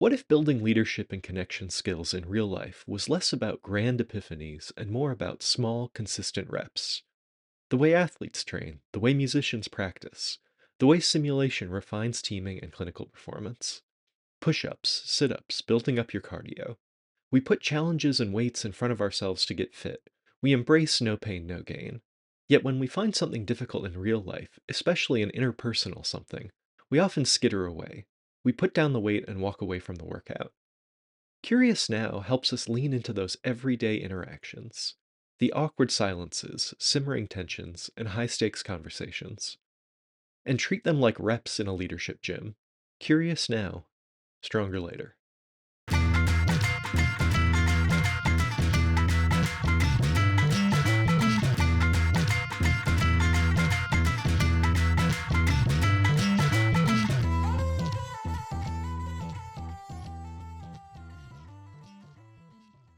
What if building leadership and connection skills in real life was less about grand epiphanies and more about small, consistent reps? The way athletes train, the way musicians practice, the way simulation refines teaming and clinical performance. Push ups, sit ups, building up your cardio. We put challenges and weights in front of ourselves to get fit. We embrace no pain, no gain. Yet when we find something difficult in real life, especially an interpersonal something, we often skitter away. We put down the weight and walk away from the workout. Curious Now helps us lean into those everyday interactions, the awkward silences, simmering tensions, and high stakes conversations, and treat them like reps in a leadership gym. Curious Now, stronger later.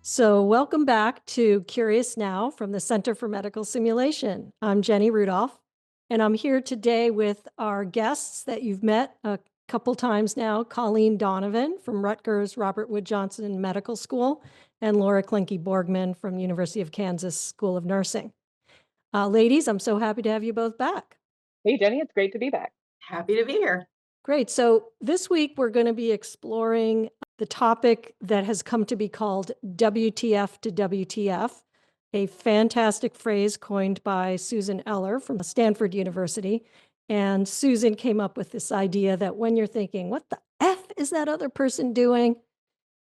So, welcome back to Curious Now from the Center for Medical Simulation. I'm Jenny Rudolph, and I'm here today with our guests that you've met a couple times now, Colleen Donovan from Rutgers Robert Wood Johnson Medical School, and Laura Klinke Borgman from University of Kansas School of Nursing. Ladies, I'm so happy to have you both back. Hey, Jenny, it's great to be back. Happy to be here. Great. So this week we're going to be exploring the topic that has come to be called WTF to WTF, a fantastic phrase coined by Susan Eller from Stanford University. And Susan came up with this idea that when you're thinking, what the F is that other person doing?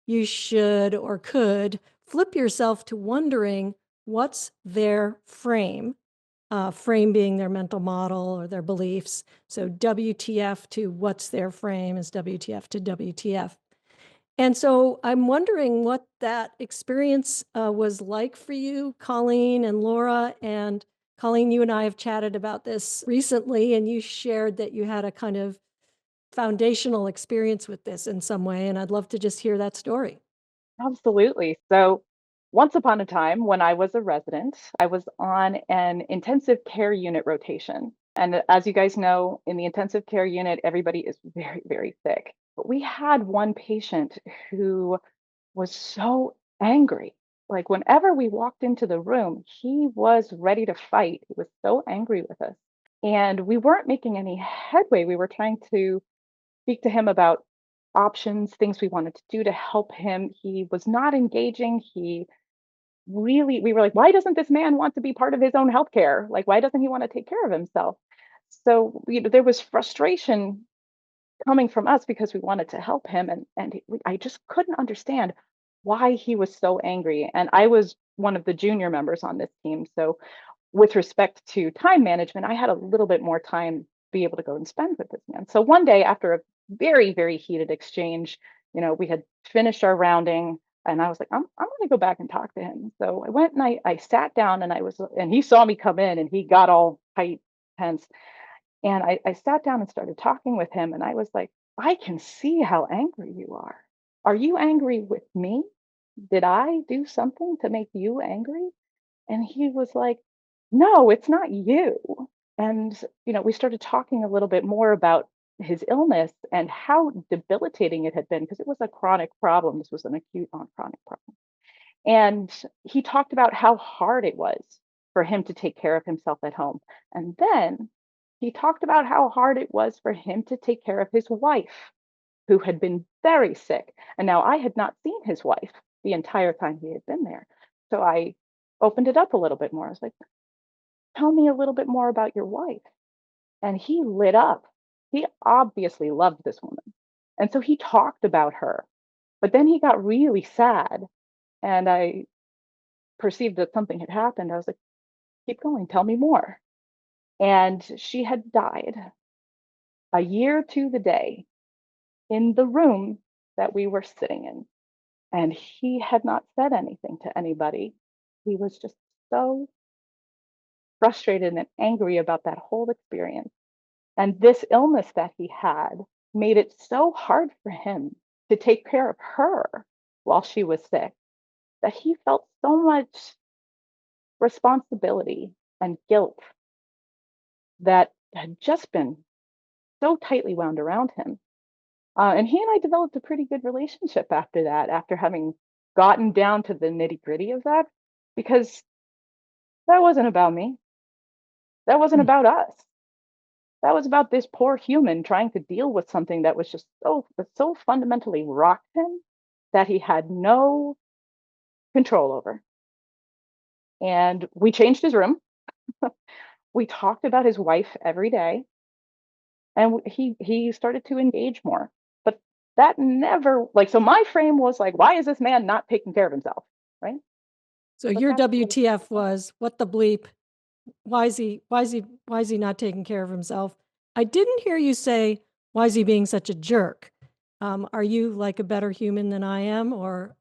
You should or could flip yourself to wondering what's their frame, frame being their mental model or their beliefs. So WTF to what's their frame is WTF to WTF. And so I'm wondering what that experience was like for you, Colleen and Laura. And Colleen, you and I have chatted about this recently, and you shared that you had a kind of foundational experience with this in some way. And I'd love to just hear that story. Absolutely. So, once upon a time, when I was a resident, I was on an intensive care unit rotation. And as you guys know, in the intensive care unit, everybody is very, very sick. But we had one patient who was so angry. Like, whenever we walked into the room, he was ready to fight. He was so angry with us. And we weren't making any headway. We were trying to speak to him about options, things we wanted to do to help him. He was not engaging. We were like, why doesn't this man want to be part of his own healthcare? Like, why doesn't he want to take care of himself? So, there was frustration coming from us because we wanted to help him. I just couldn't understand why he was so angry. And I was one of the junior members on this team. So, with respect to time management, I had a little bit more time to be able to go and spend with this man. So one day after a very, very heated exchange, we had finished our rounding and I was like, I'm going to go back and talk to him. So I went and I sat down and he saw me come in and he got all tight, tense. And I sat down and started talking with him. And I was like, I can see how angry you are. Are you angry with me? Did I do something to make you angry? And he was like, "No, it's not you." And, we started talking a little bit more about his illness and how debilitating it had been because it was a chronic problem. This was an acute on chronic problem. And he talked about how hard it was for him to take care of himself at home. And then he talked about how hard it was for him to take care of his wife, who had been very sick. And now I had not seen his wife the entire time he had been there. So I opened it up a little bit more. I was like, tell me a little bit more about your wife. And he lit up. He obviously loved this woman. And so he talked about her. But then he got really sad. And I perceived that something had happened. I was like, keep going, tell me more. And she had died a year to the day in the room that we were sitting in. And he had not said anything to anybody. He was just so frustrated and angry about that whole experience. And this illness that he had made it so hard for him to take care of her while she was sick that he felt so much responsibility and guilt that had just been so tightly wound around him And he and I developed a pretty good relationship after that, after having gotten down to the nitty-gritty of that, because that wasn't about me. That wasn't Mm. about us. That was about this poor human trying to deal with something that was just so fundamentally rocked him that he had no control over. And we changed his room. We talked about his wife every day, and he started to engage more. But that never like so my frame was like, why is this man not taking care of himself? Right? So But your that's what WTF was, what the bleep? Why is he not taking care of himself? I didn't hear you say, why is he being such a jerk? Are you like a better human than I am, or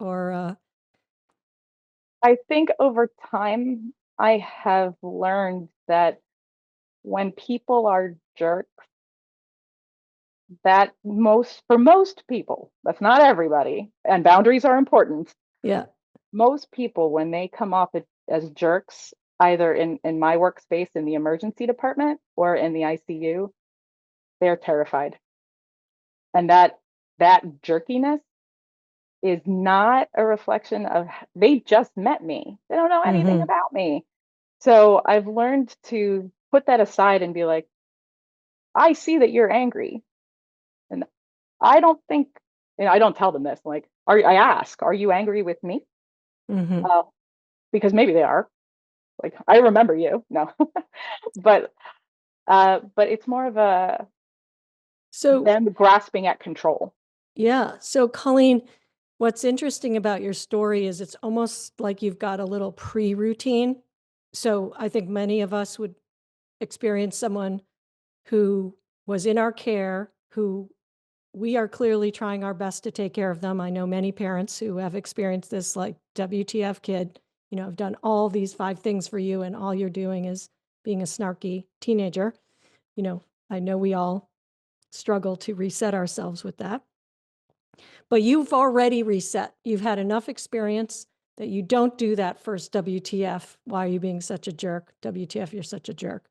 I think over time I have learned that when people are jerks, that most people, that's not everybody, and boundaries are important. yeah. Most people, when they come off as jerks, either in my workspace in the emergency department or in the ICU, they're terrified. And that jerkiness is not a reflection of they just met me. They don't know anything Hmm. about me. So I've learned to put that aside and be like, I see that you're angry. And I don't think, I don't tell them this. Like, I ask, are you angry with me? Hmm. Uh, because maybe they are. Like, I remember you. No, but but it's more of a So them grasping at control. yeah. So Colleen, what's interesting about your story is it's almost like you've got a little pre-routine. So I think many of us would experience someone who was in our care, who we are clearly trying our best to take care of them. I know many parents who have experienced this, like, WTF kid, I've done all these 5 things for you, and all you're doing is being a snarky teenager. You know, I know we all struggle to reset ourselves with that. But you've already reset. You've had enough experience that you don't do that first WTF. Why are you being such a jerk? WTF, you're such a jerk.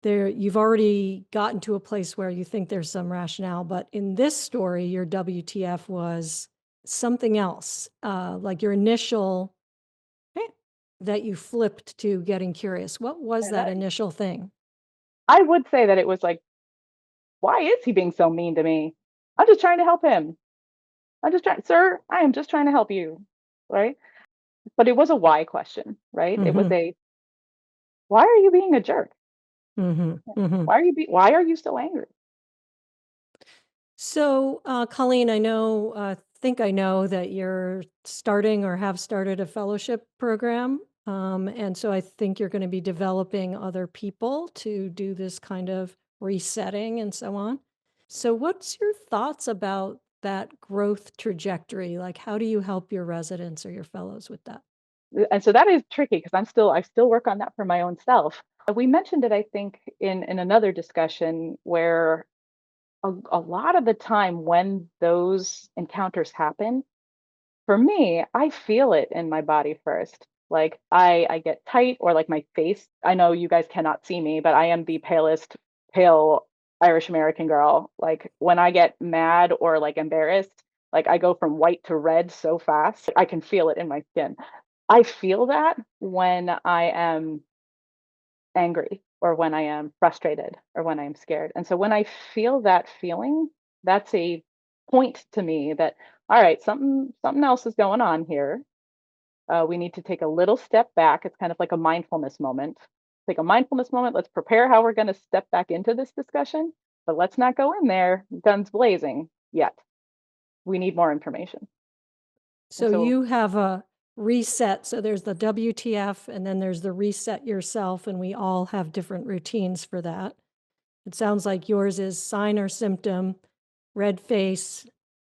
You've already gotten to a place where you think there's some rationale, but in this story, your WTF was something else, like your initial "Eh," that you flipped to getting curious. What was And that initial thing? I would say that it was like, why is he being so mean to me? I'm just trying to help him. I'm just trying, sir, I am just trying to help you. Right. But it was a why question, right? It was Mhm, a, why are you being a jerk? mhm, mhm. Why are you so angry? So, Colleen, think I know that you're starting or have started a fellowship program. And so I think you're going to be developing other people to do this kind of resetting and so on. So, what's your thoughts about that growth trajectory? Like, how do you help your residents or your fellows with that? And so that is tricky because I still work on that for my own self. We mentioned it, I think, in another discussion where a lot of the time when those encounters happen, for me, I feel it in my body first. Like I get tight or like my face. I know you guys cannot see me, but I am the palest pale Irish American girl. Like when I get mad or like embarrassed, like I go from white to red so fast. I can feel it in my skin. I feel that when I am angry or when I am frustrated or when I am scared. And so when I feel that feeling, that's a point to me that all right, something else is going on here. We need to take a little step back. It's kind of like a mindfulness moment. Take a mindfulness moment. Let's prepare how we're going to step back into this discussion, but let's not go in there guns blazing yet. We need more information. And So, so you have a reset. So, there's the WTF, and then there's the reset yourself, and we all have different routines for that. It sounds like yours is sign or symptom, red face,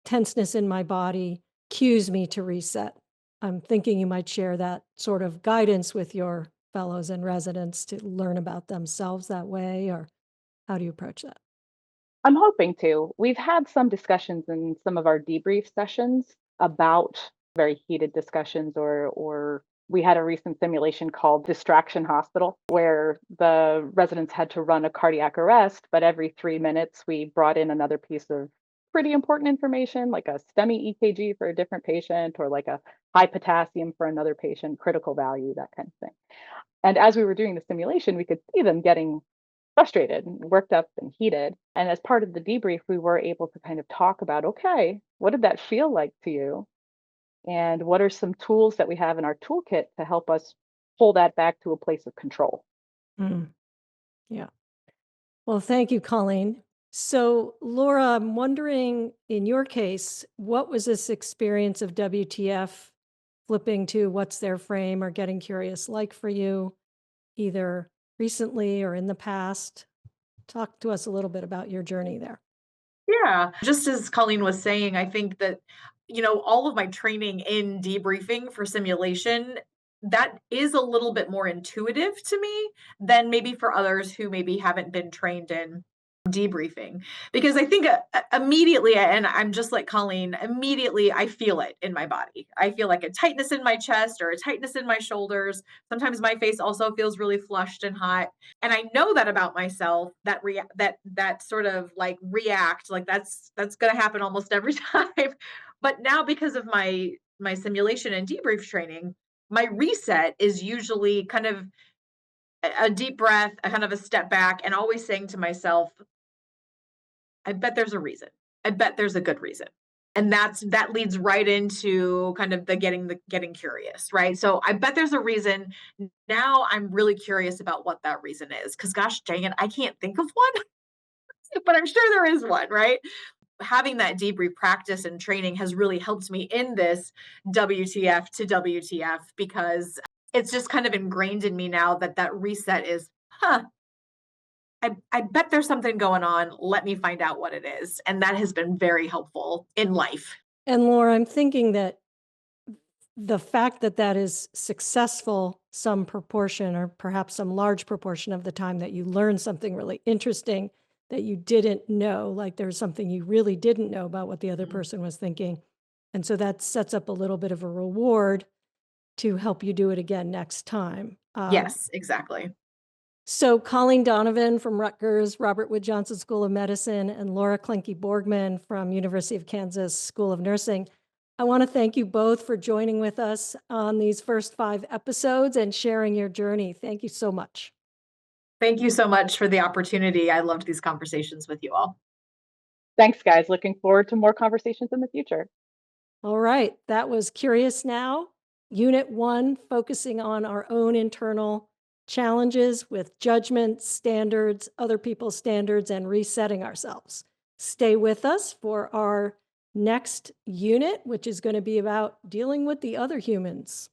tenseness in my body, cues me to reset. I'm thinking you might share that sort of guidance with your fellows and residents to learn about themselves that way, or how do you approach that? I'm hoping to. We've had some discussions in some of our debrief sessions about very heated discussions or we had a recent simulation called Distraction Hospital where the residents had to run a cardiac arrest, but every 3 minutes we brought in another piece of pretty important information, like a STEMI EKG for a different patient, or like a high potassium for another patient, critical value, that kind of thing. And as we were doing the simulation, we could see them getting frustrated and worked up and heated. And as part of the debrief, we were able to kind of talk about, okay, what did that feel like to you? And what are some tools that we have in our toolkit to help us pull that back to a place of control? Mm, yeah. Well, thank you, Colleen. So, Laura, I'm wondering in your case, what was this experience of WTF flipping to what's their frame or getting curious like for you, either recently or in the past? Talk to us a little bit about your journey there. Yeah, just as Colleen was saying, I think that, all of my training in debriefing for simulation, that is a little bit more intuitive to me than maybe for others who maybe haven't been trained in debriefing. Because I think immediately, and I'm just like Colleen, immediately I feel it in my body. I feel like a tightness in my chest or a tightness in my shoulders. Sometimes my face also feels really flushed and hot, and I know that about myself, that sort of like react, like that's going to happen almost every time. But now, because of my simulation and debrief training, my reset is usually kind of a deep breath, a kind of a step back, and always saying to myself, I bet there's a reason. I bet there's a good reason. And that leads right into kind of the getting curious, right? So I bet there's a reason. Now I'm really curious about what that reason is. Cause gosh dang it, I can't think of one, but I'm sure there is one, right? Having that debrief practice and training has really helped me in this WTF to WTF, because it's just kind of ingrained in me now that that reset is, huh, I bet there's something going on. Let me find out what it is. And that has been very helpful in life. And Laura, I'm thinking that the fact that that is successful some proportion or perhaps some large proportion of the time that you learn something really interesting that you didn't know, like there's something you really didn't know about what the other Mhm. person was thinking. And so that sets up a little bit of a reward to help you do it again next time. Yes, exactly. So Colleen Donovan from Rutgers, Robert Wood Johnson School of Medicine, and Laura Klinke Borgman from University of Kansas School of Nursing. I want to thank you both for joining with us on these first 5 episodes and sharing your journey. Thank you so much. Thank you so much for the opportunity. I loved these conversations with you all. Thanks, guys. Looking forward to more conversations in the future. All right, that was Curious Now, Unit 1, focusing on our own internal challenges with judgment, standards, other people's standards, and resetting ourselves. Stay with us for our next unit, which is going to be about dealing with the other humans.